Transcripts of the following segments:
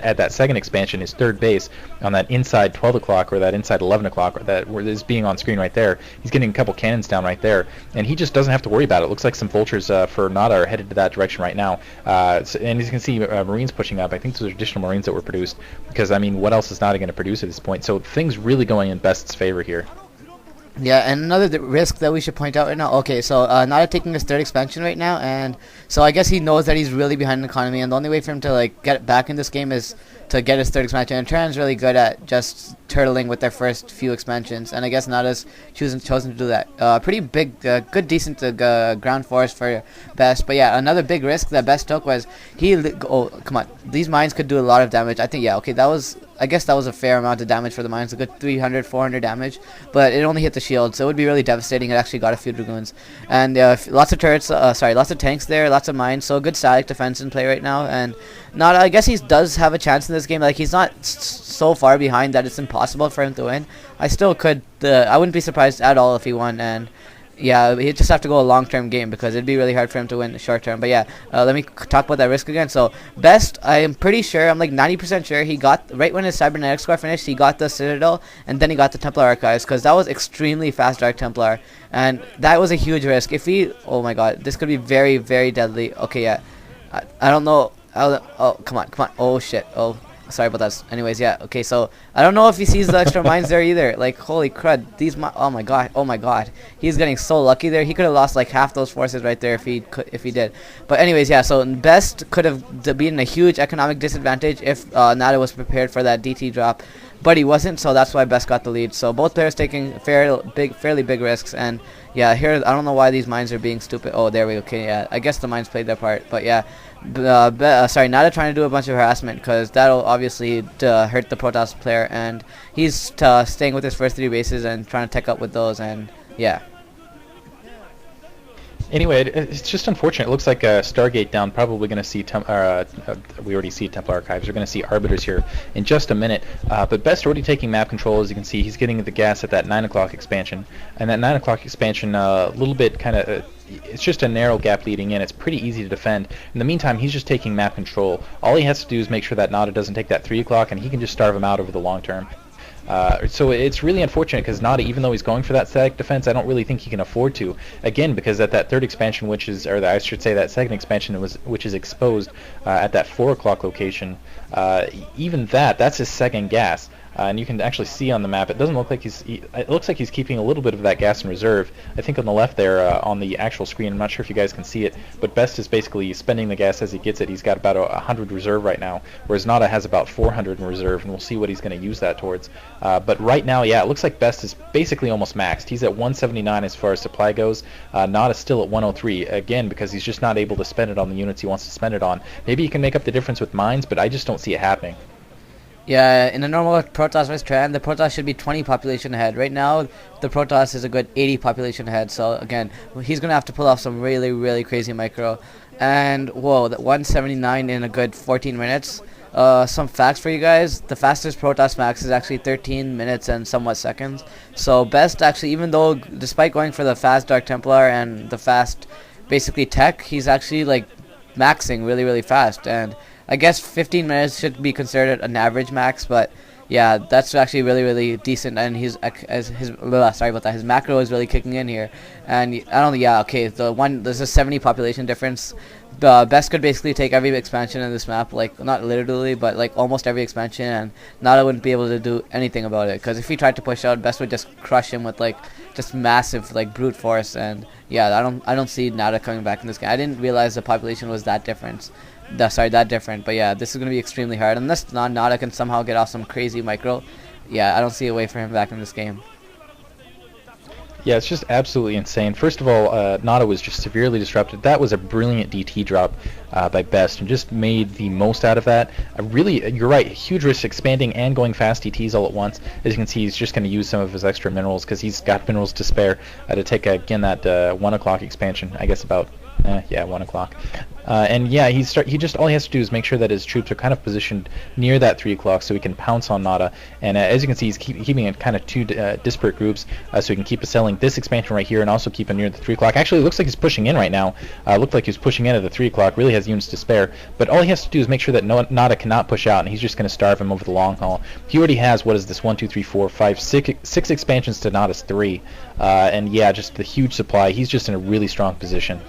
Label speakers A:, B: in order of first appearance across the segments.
A: at that second expansion, his third base on that inside 12 o'clock or that inside 11 o'clock, or that where is being on screen right there. He's getting a couple cannons down right there, and he just doesn't have to worry about it. It looks like some vultures for NaDa are headed to that direction right now. And as you can see, Marines pushing up. I think those are additional Marines that were produced, because I mean, what else is NaDa going to produce at this point? So things really going in Best's favor here.
B: Yeah, and another risk that we should point out right now. Okay, so NaDa taking his third expansion right now, and so I guess he knows that he's really behind in the economy, and the only way for him to like get back in this game is to get his third expansion. And Terran's really good at just turtling with their first few expansions, and I guess NaDa's chosen to do that. Pretty big, good, decent ground force for Best, but yeah, another big risk that Best took was oh, come on, these mines could do a lot of damage. I think, yeah, okay, I guess that was a fair amount of damage for the mines, a good 300, 400 damage, but it only hit the shield, so it would be really devastating. It actually got a few dragoons, and lots of turrets, lots of tanks there, lots of mines, so good static defense in play right now. And NaDa, I guess he does have a chance in this game. Like, he's not so far behind that it's impossible for him to win. I wouldn't be surprised at all if he won, and yeah, he'd just have to go a long-term game because it'd be really hard for him to win short-term. But yeah, let me talk about that risk again. So Best, I am pretty sure, I'm like 90% sure he got, right when his cybernetic score finished, he got the Citadel, and then he got the Templar Archives, because that was extremely fast Dark Templar, and that was a huge risk. If he, oh my god, this could be very, very deadly. Okay, yeah, I don't know. Oh, come on. Oh shit. Oh, sorry about that. Anyways, yeah. Okay, so I don't know if he sees the extra mines there either. Like, holy crud, oh my god, he's getting so lucky there. He could have lost like half those forces right there if he did. But anyways, yeah. So Best could have been a huge economic disadvantage if NaDa was prepared for that DT drop, but he wasn't. So that's why Best got the lead. So both players taking fairly big risks. And yeah, here I don't know why these mines are being stupid. Oh, there we go. Okay, yeah. I guess the mines played their part. But yeah. NaDa trying to do a bunch of harassment, because that'll obviously hurt the Protoss player, and he's staying with his first 3 bases and trying to tech up with those, and yeah.
A: Anyway, it's just unfortunate. It looks like Stargate down. Probably going to see we already see Templar Archives. We're going to see Arbiters here in just a minute. But Best already taking map control. As you can see, he's getting the gas at that 9 o'clock expansion, and that 9 o'clock expansion a little bit kind of. It's just a narrow gap leading in. It's pretty easy to defend. In the meantime, he's just taking map control. All he has to do is make sure that NaDa doesn't take that 3 o'clock, and he can just starve him out over the long term. So it's really unfortunate, because NaDa, even though he's going for that static defense, I don't really think he can afford to. Again, because at that third expansion, I should say that second expansion which is exposed at that 4 o'clock location, even that's his second gas. And you can actually see on the map, it doesn't look like it looks like he's keeping a little bit of that gas in reserve. I think on the left there, on the actual screen, I'm not sure if you guys can see it, but Best is basically spending the gas as he gets it. He's got about 100 reserve right now, whereas NaDa has about 400 in reserve, and we'll see what he's going to use that towards. But right now, yeah, it looks like Best is basically almost maxed. He's at 179 as far as supply goes. NaDa's still at 103, again, because he's just not able to spend it on the units he wants to spend it on. Maybe he can make up the difference with mines, but I just don't see it happening.
B: Yeah, in a normal Protoss vs Terran, the Protoss should be 20 population ahead. Right now, the Protoss is a good 80 population ahead. So again, he's gonna have to pull off some really, really crazy micro. And whoa, that 179 in a good 14 minutes. Some facts for you guys: the fastest Protoss max is actually 13 minutes and somewhat seconds. So Best actually, even though despite going for the fast Dark Templar and the fast, basically tech, he's actually like maxing really, really fast. And I guess 15 minutes should be considered an average max, but yeah, that's actually really, really decent. And his macro is really kicking in here. And I don't, yeah, okay, there's a 70 population difference. Best could basically take every expansion in this map, like not literally, but like almost every expansion, and NaDa wouldn't be able to do anything about it, because if he tried to push out, Best would just crush him with like just massive like brute force. And yeah, I don't see NaDa coming back in this game. I didn't realize the population was that different. That different. But yeah, this is going to be extremely hard unless NaDa can somehow get off some crazy micro. Yeah, I don't see a way for him back in this game.
A: Yeah, it's just absolutely insane. First of all, NaDa was just severely disrupted. That was a brilliant DT drop by Best, and just made the most out of that. Really, you're right, huge risk expanding and going fast DTs all at once. As you can see, he's just going to use some of his extra minerals, because he's got minerals to spare to take, again, that 1 o'clock expansion, I guess about Yeah, 1 o'clock. And yeah, he just all he has to do is make sure that his troops are kind of positioned near that 3 o'clock so he can pounce on NaDa. And as you can see, he's keeping it kind of two disparate groups so he can keep selling this expansion right here and also keep it near the 3 o'clock. Actually, it looks like he's pushing in right now. Looked like he was pushing in at the 3 o'clock. Really has units to spare. But all he has to do is make sure that NaDa cannot push out, and he's just going to starve him over the long haul. He already has, what is this, 1, 2, 3, 4, 5, 6 expansions to NaDa's 3. And yeah, just the huge supply. He's just in a really strong position.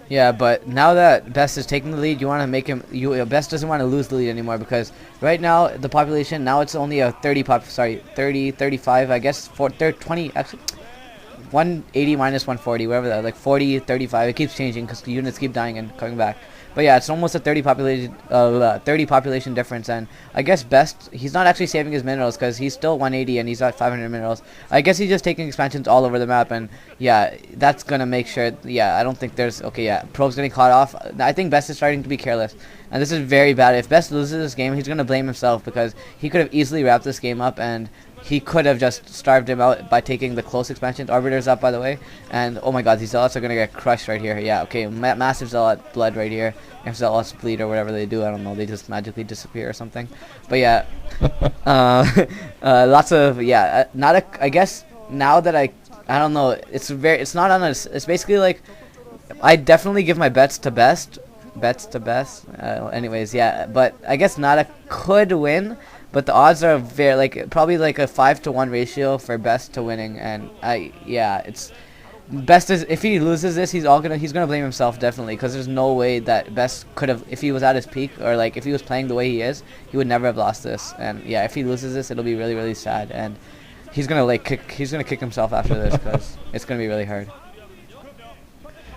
B: Yeah, but now that Best is taking the lead, you want to make him. Best doesn't want to lose the lead anymore because right now the population now it's only a 30, 35, I guess 20 actually. 180 minus 140, whatever that, like 40, 35. It keeps changing because the units keep dying and coming back. But yeah, it's almost a 30 population difference, and I guess Best, he's not actually saving his minerals because he's still 180 and he's at 500 minerals. I guess he's just taking expansions all over the map, and yeah, that's gonna make sure. Yeah, I don't think there's Probe's getting caught off. I think Best is starting to be careless, and this is very bad. If Best loses this game, he's gonna blame himself because he could have easily wrapped this game up and he could have just starved him out by taking the close expansion. Arbiter's up, by the way. And, oh my god, these Zealots are going to get crushed right here. Yeah, okay, massive Zealot blood right here. If Zealots bleed or whatever they do, I don't know. They just magically disappear or something. But yeah, lots of, yeah, I guess now that I don't know, it's not on us. It's basically like, I definitely give my bets to Best. Anyways, yeah, but I guess NaDa could win. But the odds are probably like a 5-to-1 ratio for Best to winning, and it's Best is, if he loses this, he's gonna blame himself definitely, because there's no way that Best could have, if he was at his peak or like if he was playing the way he is, he would never have lost this. And yeah, if he loses this, it'll be really, really sad, and he's gonna kick himself after this because it's gonna be really hard.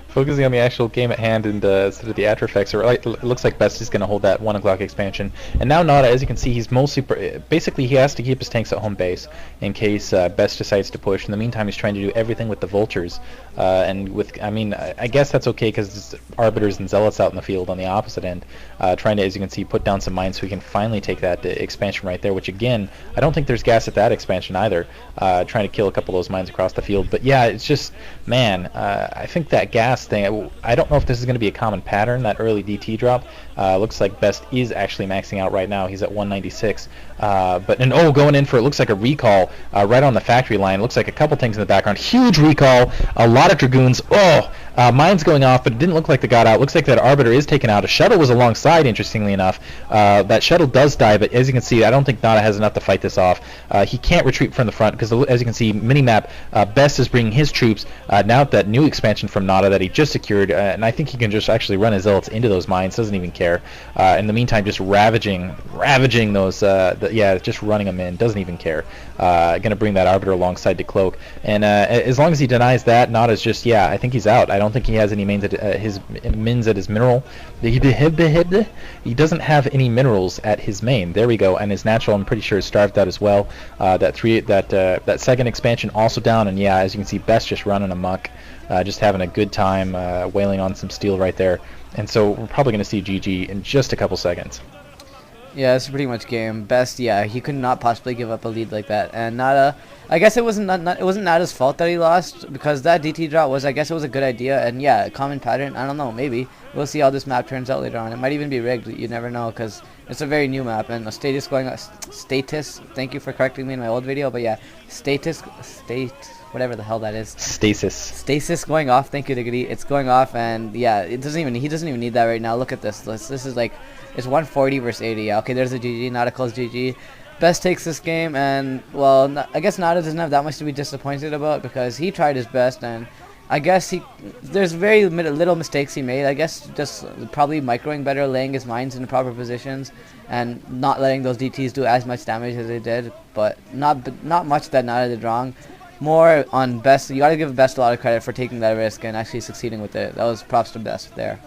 A: Focusing on the actual game at hand and sort of the after effects, it looks like Best is going to hold that 1 o'clock expansion. And now NaDa, as you can see, he's mostly basically he has to keep his tanks at home base in case Best decides to push. In the meantime, he's trying to do everything with the vultures, and with I guess that's okay because it's Arbiters and Zealots out in the field on the opposite end, trying to, as you can see, put down some mines so he can finally take that expansion right there. Which again, I don't think there's gas at that expansion either. Trying to kill a couple of those mines across the field, but yeah, it's just man, I think that gas thing, I don't know if this is going to be a common pattern, that early DT drop. Looks like Best is actually maxing out right now. He's at 196. Going in for, it looks like a recall right on the factory line. Looks like a couple things in the background. Huge recall, a lot of Dragoons. Mines going off, but it didn't look like they got out. Looks like that Arbiter is taken out. A shuttle was alongside, interestingly enough. That shuttle does die, but as you can see, I don't think NaDa has enough to fight this off. He can't retreat from the front because, as you can see, minimap, Best is bringing his troops now at that new expansion from NaDa that he just secured, and I think he can just actually run his Zealots into those mines, doesn't even care. In the meantime, just ravaging those, just running them in, doesn't even care. Gonna bring that Arbiter alongside to cloak, and as long as he denies that, NaDa's just, I think he's out. I don't think he has any mins at his mineral. He doesn't have any minerals at his main. There we go, and his natural, I'm pretty sure, is starved out as well. That second expansion also down, and yeah, as you can see, Best just running amok, just having a good time, wailing on some steel right there. And so we're probably going to see GG in just a couple seconds.
B: Yeah, it's pretty much game. Best, he could not possibly give up a lead like that. And NaDa, I guess it wasn't NaDa's fault that he lost, because that DT drop was, I guess it was a good idea. And yeah, common pattern, I don't know, maybe. We'll see how this map turns out later on. It might even be rigged, you never know, because it's a very new map. And a status going on, thank you for correcting me in my old video, but yeah, whatever the hell that is. Stasis going off. Thank you, Diggity. It's going off, and yeah, he doesn't even need that right now. Look at this. This is like, it's 140 versus 80. Yeah, okay, there's a GG. Not a close GG. Best takes this game, and well, I guess NaDa doesn't have that much to be disappointed about because he tried his best, and I guess there's very little mistakes he made. I guess just probably microing better, laying his mines in the proper positions, and not letting those DTs do as much damage as they did. But not much that NaDa did wrong. More on Best. You gotta give Best a lot of credit for taking that risk and actually succeeding with it. That was props to Best there.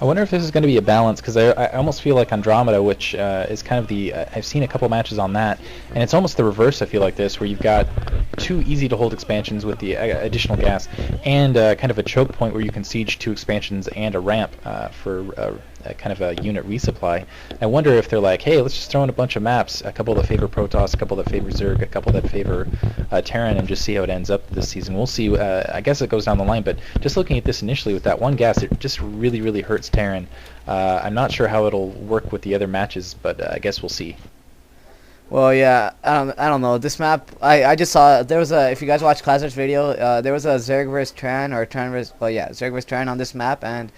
A: I wonder if this is going to be a balance, because I almost feel like Andromeda, which is kind of the I've seen a couple matches on that, and it's almost the reverse. I feel like this, where you've got two easy to hold expansions with the additional gas, and kind of a choke point where you can siege two expansions and a ramp for kind of a unit resupply. I wonder if they're like, hey, let's just throw in a bunch of maps, a couple that favor Protoss, a couple that favor Zerg, a couple that favor Terran, and just see how it ends up this season. We'll see. I guess it goes down the line, but just looking at this initially with that one gas, it just really, really hurts Terran. I'm not sure how it'll work with the other matches, but I guess we'll see.
B: Well, yeah, I don't know. This map, I just saw, there was a, if you guys watch Clazzard's video, there was a Zerg vs. Terran, or Terran vs. Well, yeah, Zerg vs. Terran on this map, and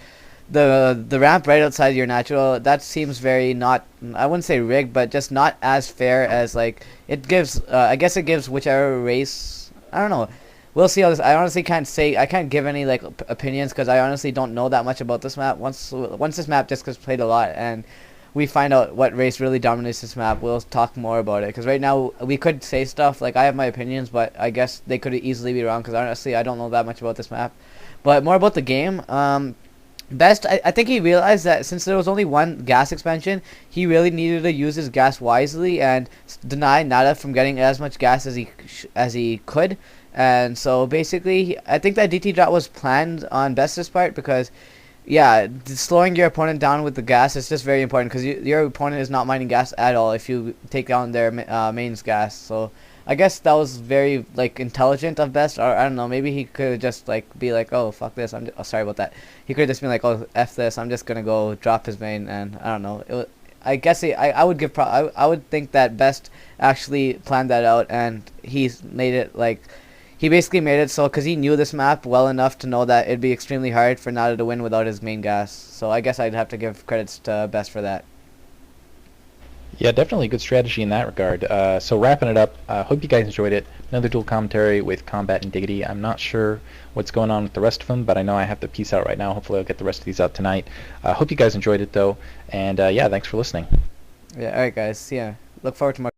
B: the ramp right outside your natural, that seems very not, I wouldn't say rigged, but just not as fair as, like, it gives, I guess it gives whichever race, I don't know. We'll see how this, I honestly can't say, I can't give any, like, opinions, because I honestly don't know that much about this map. Once this map just gets played a lot, and we find out what race really dominates this map, we'll talk more about it. Because right now, we could say stuff, like, I have my opinions, but I guess they could easily be wrong, because honestly, I don't know that much about this map. But more about the game, Best, I think he realized that since there was only one gas expansion, he really needed to use his gas wisely and deny NaDa from getting as much gas as he could. And so basically, I think that DT drought was planned on Best's part because, yeah, slowing your opponent down with the gas is just very important because your opponent is not mining gas at all if you take down their mains gas. So I guess that was very, like, intelligent of Best, or I don't know, maybe he could just, like, be like, oh, fuck this, sorry about that. He could have just been like, oh, F this, I'm just gonna go drop his main, and I don't know. I guess I would give I would think that Best actually planned that out, and he's made it, like, he basically made it so, because he knew this map well enough to know that it'd be extremely hard for NaDa to win without his main gas. So I guess I'd have to give credits to Best for that.
A: Yeah, definitely a good strategy in that regard. So wrapping it up, hope you guys enjoyed it. Another dual commentary with Combat and Diggity. I'm not sure what's going on with the rest of them, but I know I have to peace out right now. Hopefully I'll get the rest of these out tonight. Hope you guys enjoyed it, though. And yeah, thanks for listening.
B: Yeah, alright guys, see ya. Look forward to more